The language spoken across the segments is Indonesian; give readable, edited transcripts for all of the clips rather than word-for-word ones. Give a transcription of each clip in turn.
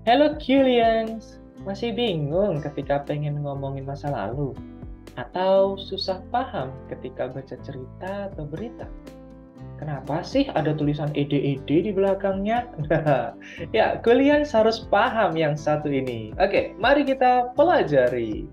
Hello Julians, masih bingung ketika pengen ngomongin masa lalu? Atau susah paham ketika baca cerita atau berita? Kenapa sih ada tulisan ED-ED di belakangnya? Nah, ya, Julians harus paham yang satu ini. Oke, mari kita pelajari.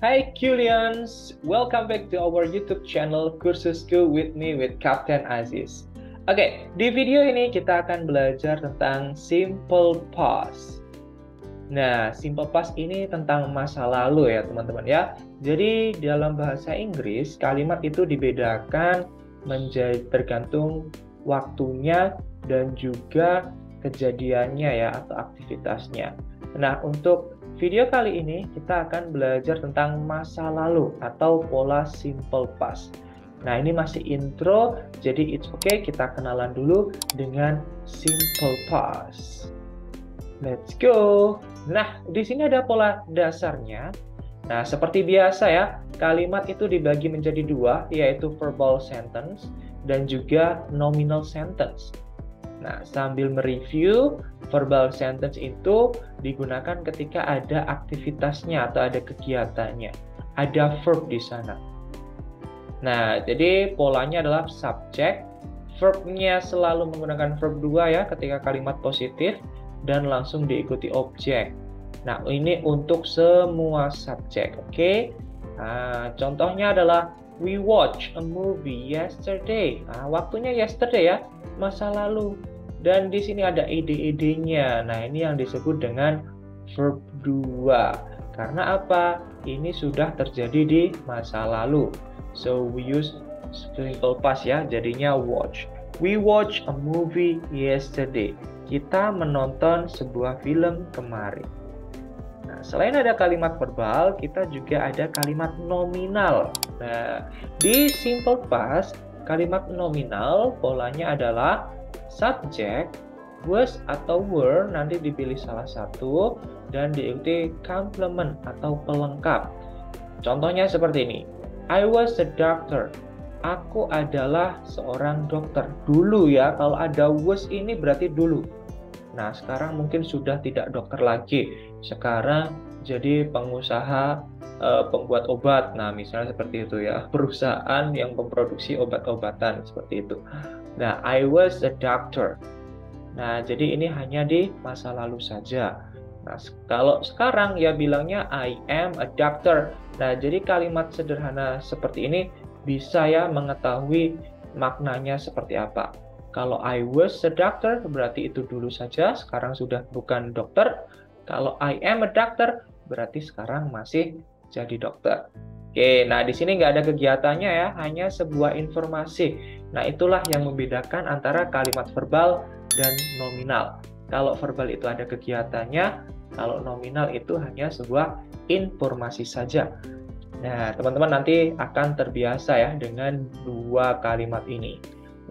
Hai Julians, welcome back to our YouTube channel Kursusku with me with Captain Aziz. Oke, di video ini kita akan belajar tentang simple past. Nah, simple past ini tentang masa lalu ya teman-teman ya. Jadi dalam bahasa Inggris kalimat itu dibedakan menjadi tergantung waktunya dan juga kejadiannya ya atau aktivitasnya. Nah, untuk video kali ini kita akan belajar tentang masa lalu atau pola simple past. Nah, ini masih intro, jadi it's okay kita kenalan dulu dengan simple past. Let's go. Nah, di sini ada pola dasarnya. Nah, seperti biasa ya, kalimat itu dibagi menjadi dua, yaitu verbal sentence dan juga nominal sentence. Nah, sambil mereview, verbal sentence itu digunakan ketika ada aktivitasnya atau ada kegiatannya. Ada verb di sana. Nah, jadi polanya adalah subject. Verbnya selalu menggunakan verb 2 ya ketika kalimat positif dan langsung diikuti objek. Nah, ini untuk semua subjek, oke? Nah, contohnya adalah we watch a movie yesterday. Nah, waktunya yesterday ya, masa lalu. Dan di sini ada ed-ed-nya. Nah, ini yang disebut dengan verb 2. Karena apa? Ini sudah terjadi di masa lalu. So, we use simple past ya, jadinya watch. We watch a movie yesterday. Kita menonton sebuah film kemarin. Nah, selain ada kalimat verbal, kita juga ada kalimat nominal. Nah, di simple past, kalimat nominal polanya adalah subject, was atau were, nanti dipilih salah satu, dan diikuti complement atau pelengkap. Contohnya seperti ini. I was a doctor. Aku adalah seorang dokter. Dulu ya, kalau ada was ini berarti dulu. Nah, sekarang mungkin sudah tidak dokter lagi. Sekarang jadi pengusaha pembuat obat. Nah, misalnya seperti itu ya. Perusahaan yang memproduksi obat-obatan seperti itu. Nah, I was a doctor. Nah, jadi ini hanya di masa lalu saja. Nah, kalau sekarang ya bilangnya I am a doctor. Nah, jadi kalimat sederhana seperti ini bisa ya mengetahui maknanya seperti apa. Kalau I was a doctor berarti itu dulu saja, sekarang sudah bukan dokter. Kalau I am a doctor berarti sekarang masih jadi dokter. Oke, nah di sini nggak ada kegiatannya ya, hanya sebuah informasi. Nah, itulah yang membedakan antara kalimat verbal dan nominal. Kalau verbal itu ada kegiatannya, kalau nominal itu hanya sebuah informasi saja. Nah, teman-teman nanti akan terbiasa ya dengan dua kalimat ini.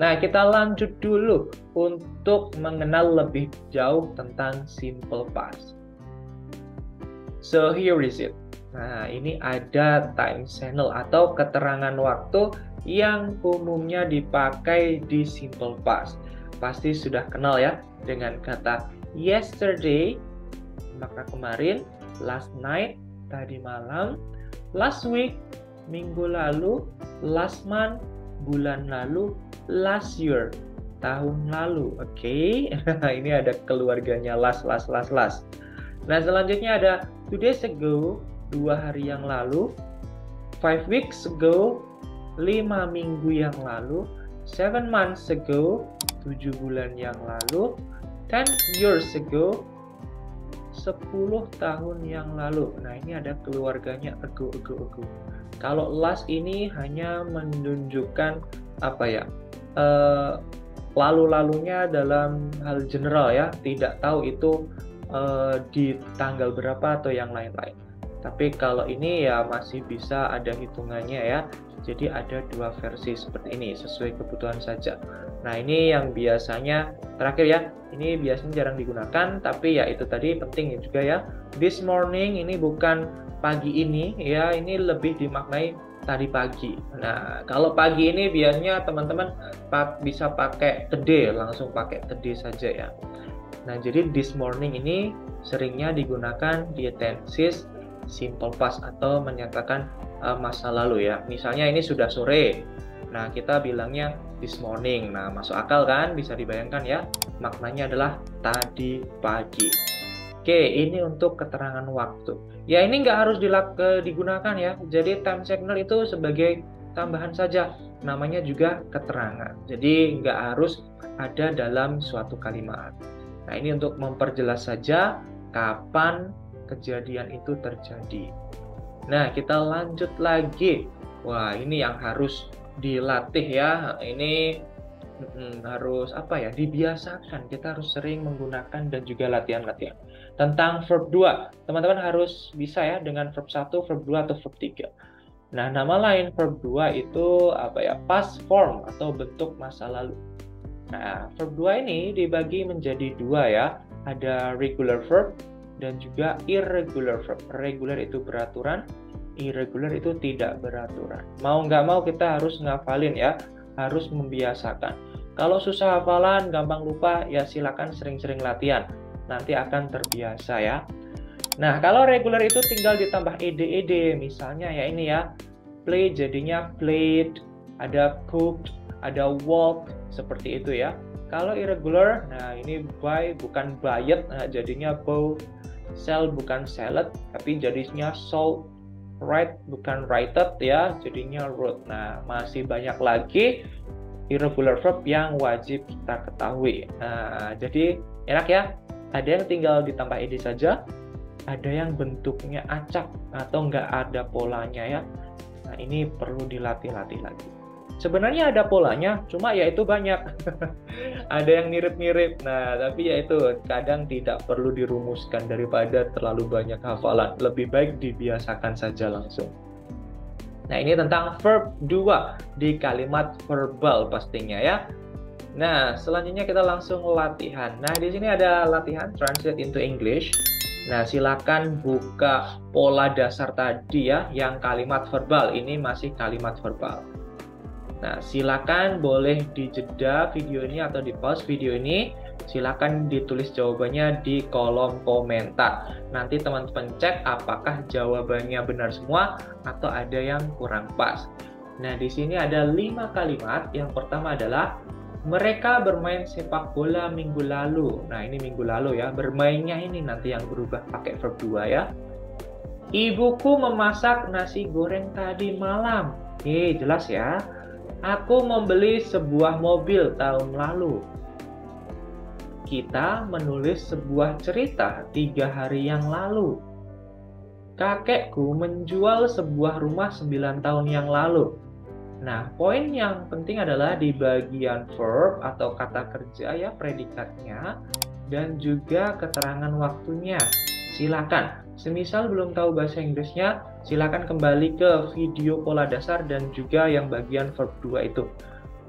Nah, kita lanjut dulu untuk mengenal lebih jauh tentang simple past. So, here is it. Nah, ini ada time channel atau keterangan waktu yang umumnya dipakai di simple past. Pasti sudah kenal ya dengan kata yesterday, maka kemarin, last night, tadi malam, last week, minggu lalu, last month, bulan lalu, last year, tahun lalu. Oke, ini ada keluarganya last. Nah, selanjutnya ada 2 days ago, 2 hari yang lalu, 5 weeks ago, 5 minggu yang lalu, 7 months ago, 7 bulan yang lalu, 10 years ago, 10 tahun yang lalu. Nah, ini ada keluarganya ago. Kalau last ini hanya menunjukkan apa ya? Lalu-lalunya dalam hal general ya, tidak tahu itu di tanggal berapa atau yang lain-lain. Tapi kalau ini ya masih bisa ada hitungannya ya. Jadi ada dua versi seperti ini, sesuai kebutuhan saja. Nah, ini yang biasanya terakhir ya. Ini biasanya jarang digunakan, tapi ya itu tadi penting juga ya. This morning ini bukan pagi ini ya, ini lebih dimaknai tadi pagi. Nah, kalau pagi ini biasanya teman-teman bisa pakai today, langsung pakai today saja ya. Nah, jadi this morning ini seringnya digunakan di tenses simple past atau menyatakan masa lalu ya. Misalnya ini sudah sore. Nah, kita bilangnya this morning. Nah, masuk akal kan? Bisa dibayangkan ya. Maknanya adalah tadi pagi. Oke, ini untuk keterangan waktu. Ya, ini nggak harus digunakan ya. Jadi time signal itu sebagai tambahan saja. Namanya juga keterangan. Jadi nggak harus ada dalam suatu kalimat. Nah, ini untuk memperjelas saja kapan kejadian itu terjadi. Nah, kita lanjut lagi. Wah, ini yang harus dilatih ya. Ini harus dibiasakan. Kita harus sering menggunakan dan juga latihan-latihan. Tentang verb 2, teman-teman harus bisa ya dengan verb 1, verb 2 atau verb 3. Nah, nama lain verb 2 itu past form atau bentuk masa lalu. Nah, verb 2 ini dibagi menjadi dua ya. Ada regular verb dan juga irregular verb. Regular itu beraturan, irregular itu tidak beraturan. Mau nggak mau kita harus ngafalin ya, harus membiasakan. Kalau susah hafalan, gampang lupa, ya silakan sering-sering latihan. Nanti akan terbiasa ya. Nah, kalau regular itu tinggal ditambah ed, misalnya ya ini ya, play jadinya played, ada cooked, ada walked, seperti itu ya. Kalau irregular, nah ini buy bukan buyed, nah jadinya bought. Sell bukan salad, tapi jadinya sold. Write bukan writed ya, jadinya wrote. Nah, masih banyak lagi irregular verb yang wajib kita ketahui. Nah, jadi enak ya. Ada yang tinggal ditambah ed saja, ada yang bentuknya acak atau nggak ada polanya ya. Nah, ini perlu dilatih-latih lagi. Sebenarnya ada polanya, cuma ya itu banyak. Ada yang mirip-mirip. Nah, tapi ya itu kadang tidak perlu dirumuskan daripada terlalu banyak hafalan. Lebih baik dibiasakan saja langsung. Nah, ini tentang verb 2 di kalimat verbal pastinya ya. Nah, selanjutnya kita langsung latihan. Nah, di sini ada latihan translate into English. Nah, silakan buka pola dasar tadi ya, yang kalimat verbal. Ini masih kalimat verbal. Nah, silakan boleh dijeda video ini atau di pause video ini. Silakan ditulis jawabannya di kolom komentar. Nanti teman-teman cek apakah jawabannya benar semua atau ada yang kurang pas. Nah, di sini ada 5 kalimat. Yang pertama adalah mereka bermain sepak bola minggu lalu. Nah, ini minggu lalu ya. Bermainnya ini nanti yang berubah pakai verb 2 ya. Ibuku memasak nasi goreng tadi malam. Oke, jelas ya. Aku membeli sebuah mobil tahun lalu. Kita menulis sebuah cerita 3 hari yang lalu. Kakekku menjual sebuah rumah 9 tahun yang lalu. Nah, poin yang penting adalah di bagian verb atau kata kerja ya, predikatnya, dan juga keterangan waktunya. Silakan. Semisal belum tahu bahasa Inggrisnya, silakan kembali ke video pola dasar dan juga yang bagian verb 2 itu.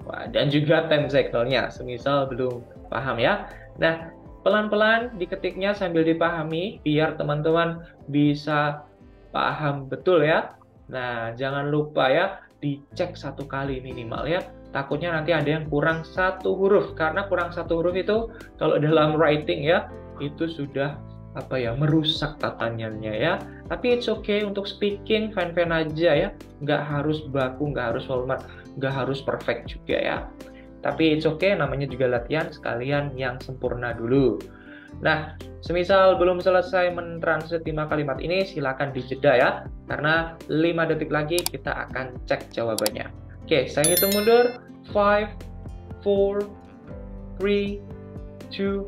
Wah, dan juga time cycle-nya, semisal belum paham ya. Nah, pelan-pelan diketiknya sambil dipahami, biar teman-teman bisa paham betul ya. Nah, jangan lupa ya, dicek 1 kali minimal ya. Takutnya nanti ada yang kurang 1 huruf, karena kurang 1 huruf itu kalau dalam writing ya, itu sudah merusak tataannya ya. Tapi it's okay untuk speaking, fine-fine aja ya. Nggak harus baku, nggak harus format, nggak harus perfect juga ya. Tapi it's okay, namanya juga latihan, sekalian yang sempurna dulu. Nah, semisal belum selesai mentranslate 5 kalimat ini, silakan dijeda ya. Karena 5 detik lagi kita akan cek jawabannya. Oke, saya hitung mundur. 5, 4, 3, 2,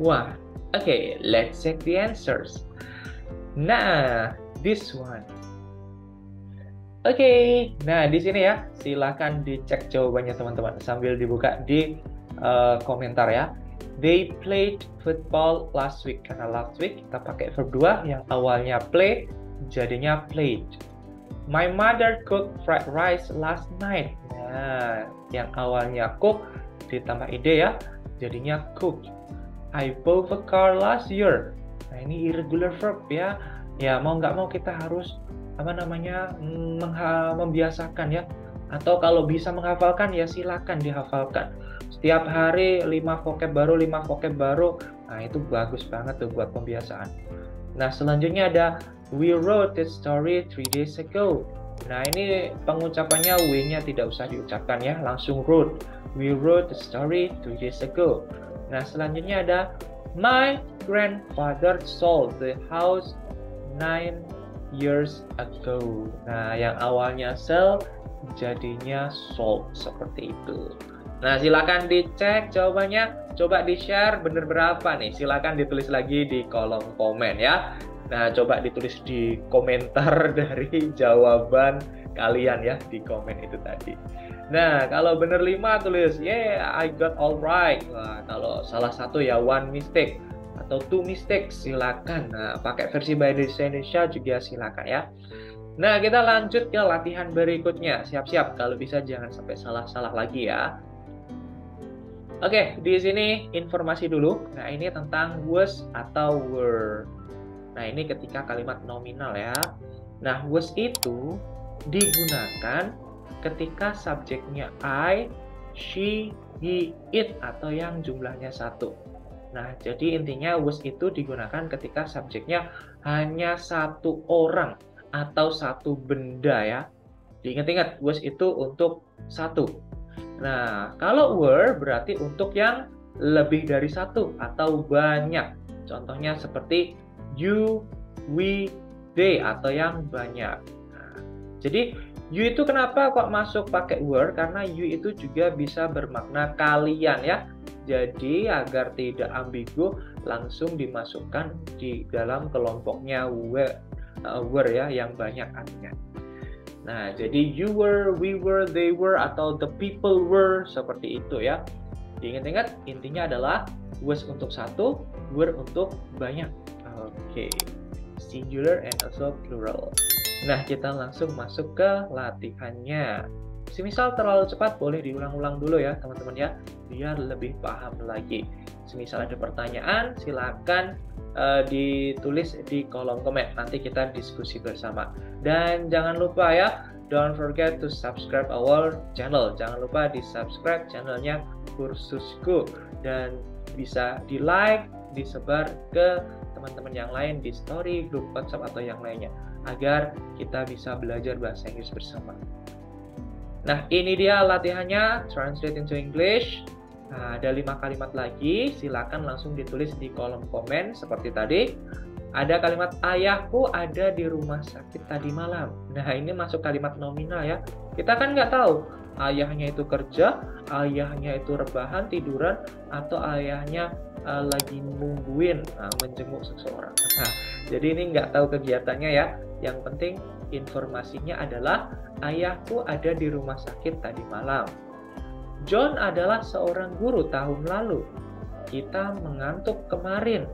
1. Okay, let's check the answers. Nah, this one. Oke, nah di sini ya, silakan dicek jawabannya teman-teman sambil dibuka di komentar ya. They played football last week. Karena last week kita pakai verb 2 yang awalnya play jadinya played. My mother cooked fried rice last night. Nah, yang awalnya cook ditambah ide ya, jadinya cooked. I bought a car last year. Nah, ini irregular verb ya. Ya, mau nggak mau kita harus membiasakan ya. Atau kalau bisa menghafalkan ya silakan dihafalkan. Setiap hari 5 vocab baru, 5 vocab baru. Nah, itu bagus banget tuh buat pembiasaan. Nah, selanjutnya ada we wrote this story 3 days ago. Nah, ini pengucapannya W-nya tidak usah diucapkan ya, langsung wrote. We wrote the story 3 days ago. Nah, selanjutnya ada my grandfather sold the house 9 years ago. Nah, yang awalnya sell jadinya sold seperti itu. Nah, silakan dicek jawabannya. Coba di-share bener berapa nih? Silakan ditulis lagi di kolom komen ya. Nah, coba ditulis di komentar dari jawaban kalian ya di komen itu tadi. Nah, kalau bener 5 tulis, yeah, I got all right. Nah, kalau salah satu ya one mistake atau two mistakes silakan. Nah, pakai versi bahasa Indonesia juga silakan ya. Nah, kita lanjut ke latihan berikutnya. Siap-siap, kalau bisa jangan sampai salah-salah lagi ya. Oke, di sini informasi dulu. Nah, ini tentang was atau were. Nah, ini ketika kalimat nominal ya. Nah, was itu digunakan ketika subjeknya I, she, he, it, atau yang jumlahnya 1. Nah, jadi intinya was itu digunakan ketika subjeknya hanya 1 orang atau 1 benda ya. Diingat-ingat, was itu untuk 1. Nah, kalau were berarti untuk yang lebih dari 1 atau banyak. Contohnya seperti you, we, they, atau yang banyak. Nah, jadi you itu kenapa kok masuk pakai were? Karena you itu juga bisa bermakna kalian ya. Jadi agar tidak ambigu langsung dimasukkan di dalam kelompoknya were ya, yang banyak artinya. Nah, jadi you were, we were, they were, atau the people were, seperti itu ya. Diingat-ingat, intinya adalah was untuk 1, were untuk banyak. Oke, singular and also plural. Nah, kita langsung masuk ke latihannya. Semisal terlalu cepat, boleh diulang-ulang dulu ya teman-teman ya, biar lebih paham lagi. Semisal ada pertanyaan, silakan ditulis di kolom komen. Nanti kita diskusi bersama. Dan jangan lupa ya, don't forget to subscribe our channel. Jangan lupa di subscribe channelnya Kursusku. Dan bisa di like, disebar ke teman-teman yang lain di story, grup WhatsApp, atau yang lainnya. Agar kita bisa belajar bahasa Inggris bersama. Nah, ini dia latihannya, translate into English. Nah, ada 5 kalimat lagi, silakan langsung ditulis di kolom komen seperti tadi. Ada kalimat ayahku ada di rumah sakit tadi malam. Nah, ini masuk kalimat nominal ya. Kita kan nggak tahu ayahnya itu kerja, ayahnya itu rebahan, tiduran, atau ayahnya lagi nungguin menjenguk seseorang. Nah, jadi ini nggak tahu kegiatannya ya. Yang penting informasinya adalah ayahku ada di rumah sakit tadi malam. John adalah seorang guru tahun lalu. Kita mengantuk kemarin.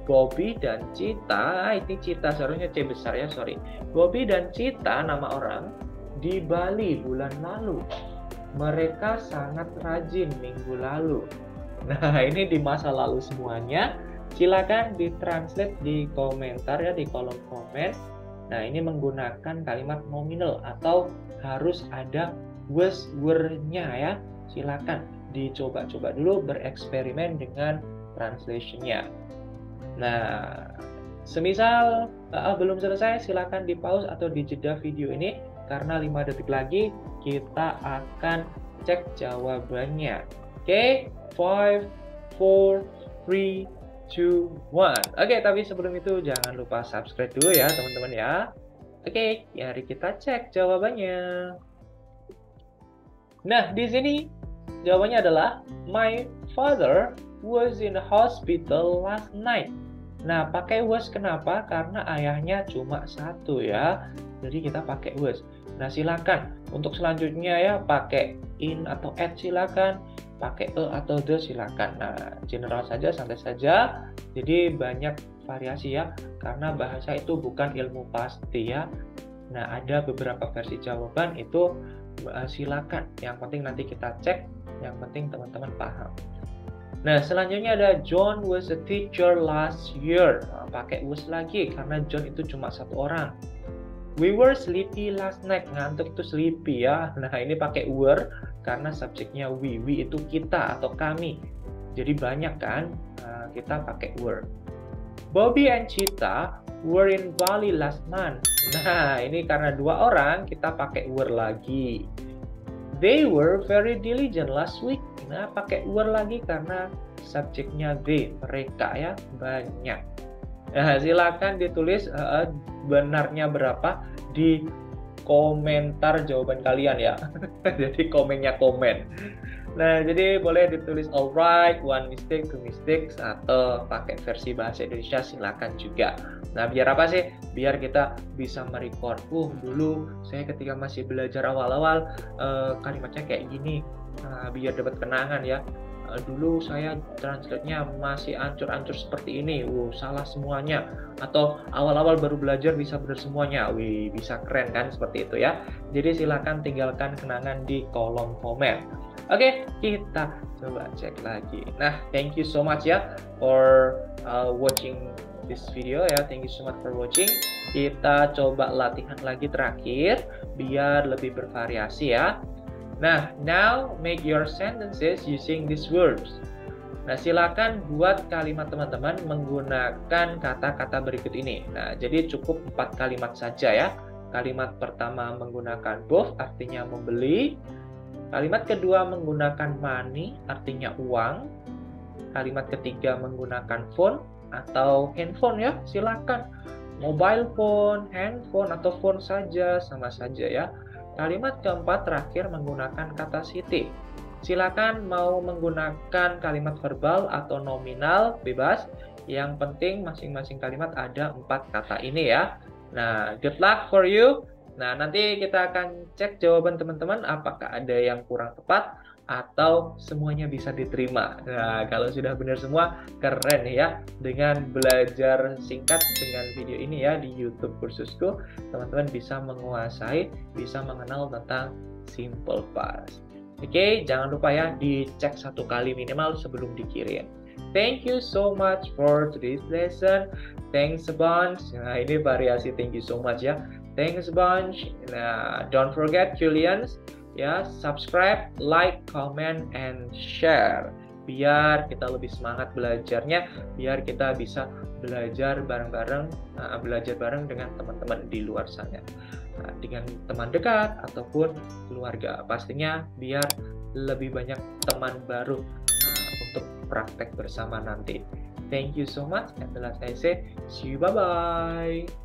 Bobby dan Cita, ini Cita seharusnya C besar ya, sorry. Bobby dan Cita nama orang di Bali bulan lalu. Mereka sangat rajin minggu lalu. Nah, ini di masa lalu semuanya. Silakan ditranslate di komentar ya, di kolom komen. Nah, ini menggunakan kalimat nominal atau harus ada was, were-nya ya. Silakan dicoba-coba dulu, bereksperimen dengan translation-nya. Nah, semisal belum selesai, silakan di pause atau di jeda video ini karena 5 detik lagi kita akan cek jawabannya. Oke, 5, 4, 3, 2, 1. Oke, tapi sebelum itu jangan lupa subscribe dulu ya teman-teman ya. Oke, mari kita cek jawabannya. Nah, di sini jawabannya adalah my father was in the hospital last night. Nah, pakai was kenapa? Karena ayahnya cuma 1 ya. Jadi kita pakai was. Nah, silakan untuk selanjutnya ya pakai in atau at silakan, pakai atau the silakan. Nah, general saja, santai saja. Jadi banyak bervariasi ya, karena bahasa itu bukan ilmu pasti ya. Nah, ada beberapa versi jawaban itu silakan. Yang penting nanti kita cek, yang penting teman-teman paham. Nah, selanjutnya ada John was a teacher last year. Nah, pakai was lagi karena John itu cuma satu orang. We were sleepy last night. Ngantuk itu sleepy ya. Nah, ini pakai were karena subjeknya we. We itu kita atau kami. Jadi banyak kan? Nah, kita pakai were. Bobby and Cheetah were in Bali last month. Nah, ini karena dua orang, kita pakai were lagi. They were very diligent last week. Nah, pakai were lagi karena subjeknya they, mereka ya, banyak. Nah, silakan ditulis benarnya berapa di komentar jawaban kalian ya. Jadi komennya komen. Nah, jadi boleh ditulis alright, one mistake, two mistakes, atau pakai versi bahasa Indonesia silakan juga. Nah, biar apa sih? Biar kita bisa merecord. Dulu saya ketika masih belajar awal-awal kalimatnya kayak gini. Nah, biar dapat kenangan ya. Dulu saya translate-nya masih ancur-ancur seperti ini. Salah semuanya. Atau awal-awal baru belajar bisa benar semuanya. Bisa keren kan seperti itu ya. Jadi silakan tinggalkan kenangan di kolom komen. Oke, kita coba cek lagi. Nah, thank you so much ya for watching this video ya. Thank you so much for watching. Kita coba latihan lagi terakhir biar lebih bervariasi ya. Nah, now make your sentences using these words. Nah, silakan buat kalimat teman-teman menggunakan kata-kata berikut ini. Nah, jadi cukup 4 kalimat saja ya. Kalimat pertama menggunakan both, artinya membeli. Kalimat kedua menggunakan money, artinya uang. Kalimat ketiga menggunakan phone atau handphone ya, silakan. Mobile phone, handphone, atau phone saja, sama saja ya. Kalimat keempat terakhir menggunakan kata city. Silakan mau menggunakan kalimat verbal atau nominal, bebas. Yang penting masing-masing kalimat ada 4 kata ini ya. Nah, good luck for you. Nah, nanti kita akan cek jawaban teman-teman apakah ada yang kurang tepat atau semuanya bisa diterima. Nah, kalau sudah benar semua, keren ya. Dengan belajar singkat dengan video ini ya di YouTube Kursusku, teman-teman bisa menguasai, bisa mengenal tentang simple past. Oke, jangan lupa ya dicek 1 kali minimal sebelum dikirim. Thank you so much for today's lesson. Thanks a bunch. Nah, ini variasi thank you so much ya. Thanks a bunch. Nah, don't forget Julians ya, subscribe, like, comment, and share. Biar kita lebih semangat belajarnya, biar kita bisa belajar bareng-bareng, belajar bareng dengan teman-teman di luar sana. Nah, dengan teman dekat ataupun keluarga. Pastinya biar lebih banyak teman baru untuk praktek bersama nanti. Thank you so much. And the last I say, see you, bye-bye.